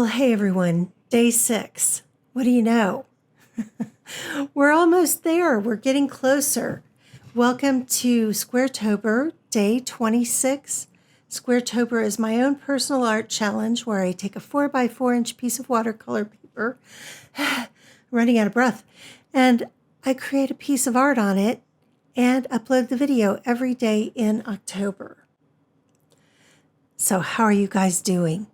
Hey everyone, day 6. What do you know? We're almost there. We're getting closer. Welcome to Squaretober, day 26. Squaretober is my own personal art challenge where I take a 4x4-inch piece of watercolor paper, running out of breath, and I create a piece of art on it and upload the video every day in October. So how are you guys doing?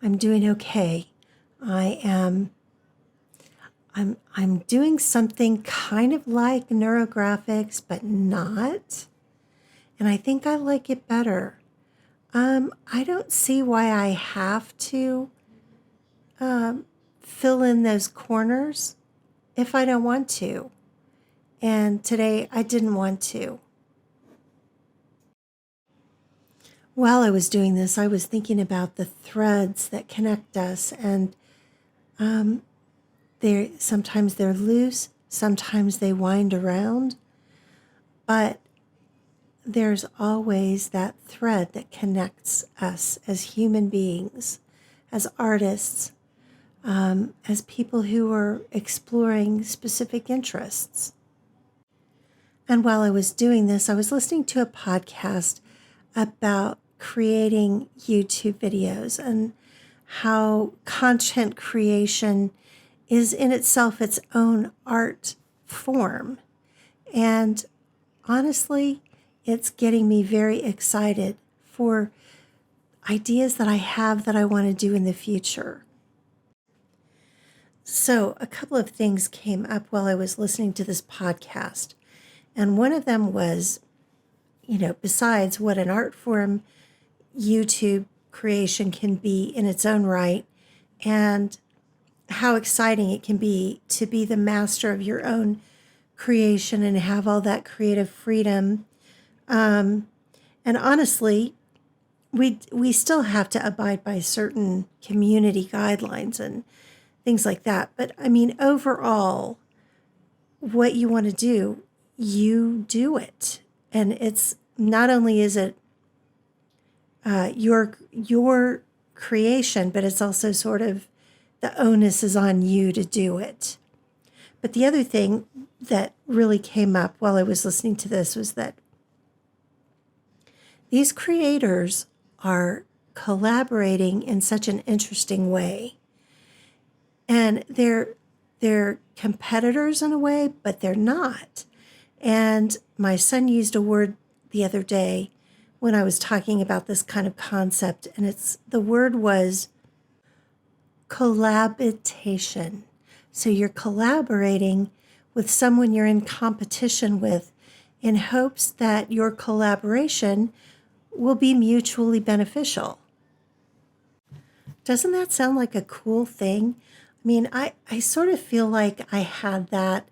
I'm doing okay. I'm doing something kind of like neurographics, but not. And I think I like it better. I don't see why I have to fill in those corners if I don't want to. And today I didn't want to. While I was doing this, I was thinking about the threads that connect us, and sometimes they're loose, sometimes they wind around, but there's always that thread that connects us as human beings, as artists, as people who are exploring specific interests. And while I was doing this, I was listening to a podcast about creating YouTube videos and how content creation is in itself its own art form. And honestly, it's getting me very excited for ideas that I have that I want to do in the future. So a couple of things came up while I was listening to this podcast. And one of them was, besides what an art form YouTube creation can be in its own right, and how exciting it can be to be the master of your own creation and have all that creative freedom. And honestly, we still have to abide by certain community guidelines and things like that. But I mean, overall, what you want to do, you do it. And it's not only is it your creation, but it's also sort of the onus is on you to do it. But the other thing that really came up while I was listening to this was that these creators are collaborating in such an interesting way. And they're competitors in a way, but they're not. And my son used a word the other day when I was talking about this kind of concept, and the word was collaboration. So you're collaborating with someone you're in competition with in hopes that your collaboration will be mutually beneficial. Doesn't that sound like a cool thing? I mean, I sort of feel like I had that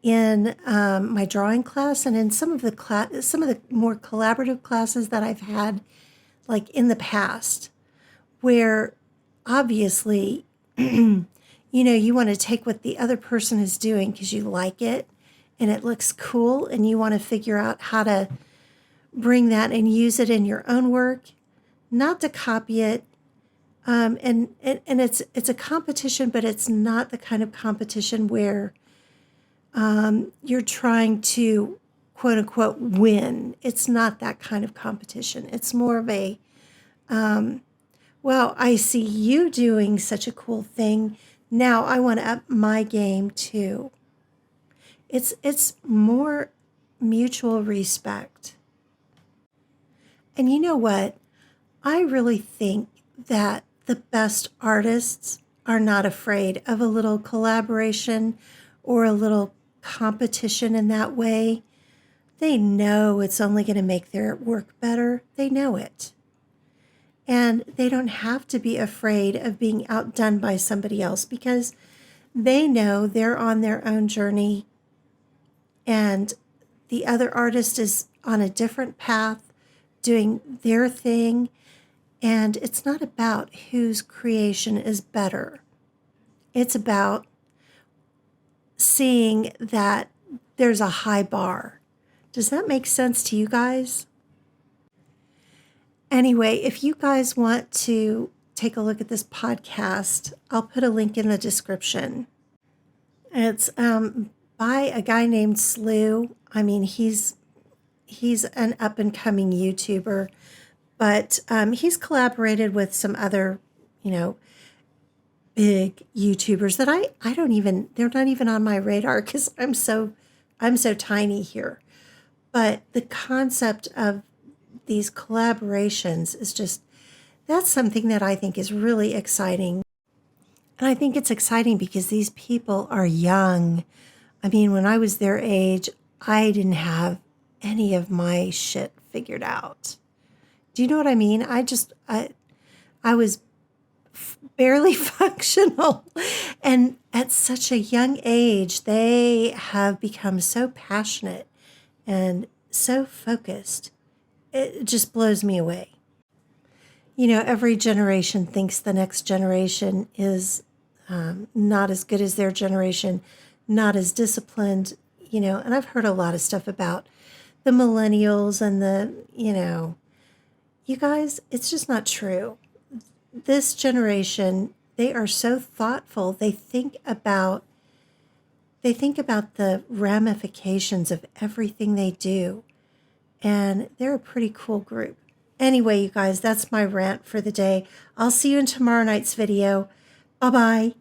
in my drawing class and in some of the more collaborative classes that I've had, like in the past, where obviously, you want to take what the other person is doing because you like it and it looks cool, and you want to figure out how to bring that and use it in your own work, not to copy it. And it's a competition, but it's not the kind of competition where you're trying to, quote unquote, win. It's not that kind of competition. It's more of a, well, I see you doing such a cool thing. Now I want to up my game too. It's more mutual respect. And you know what? I really think that the best artists are not afraid of a little collaboration or a little competition in that way. They know it's only going to make their work better. They know it. And they don't have to be afraid of being outdone by somebody else because they know they're on their own journey and the other artist is on a different path doing their thing. And it's not about whose creation is better. It's about seeing that there's a high bar. Does that make sense to you guys? Anyway, if you guys want to take a look at this podcast, I'll put a link in the description. It's by a guy named Slew. I mean, he's an up-and-coming YouTuber, but he's collaborated with some other, big YouTubers that I don't even, they're not even on my radar because I'm so tiny here. But the concept of these collaborations is just, that's something that I think is really exciting. And I think it's exciting because these people are young. I mean, when I was their age, I didn't have any of my shit figured out. Do you know what I mean? I was barely functional. And at such a young age, they have become so passionate and so focused. It just blows me away. Every generation thinks the next generation is not as good as their generation, not as disciplined, and I've heard a lot of stuff about the millennials and you guys, it's just not true. This generation, they are so thoughtful. They think about the ramifications of everything they do. And they're a pretty cool group. Anyway, you guys, that's my rant for the day. I'll see you in tomorrow night's video. Bye-bye.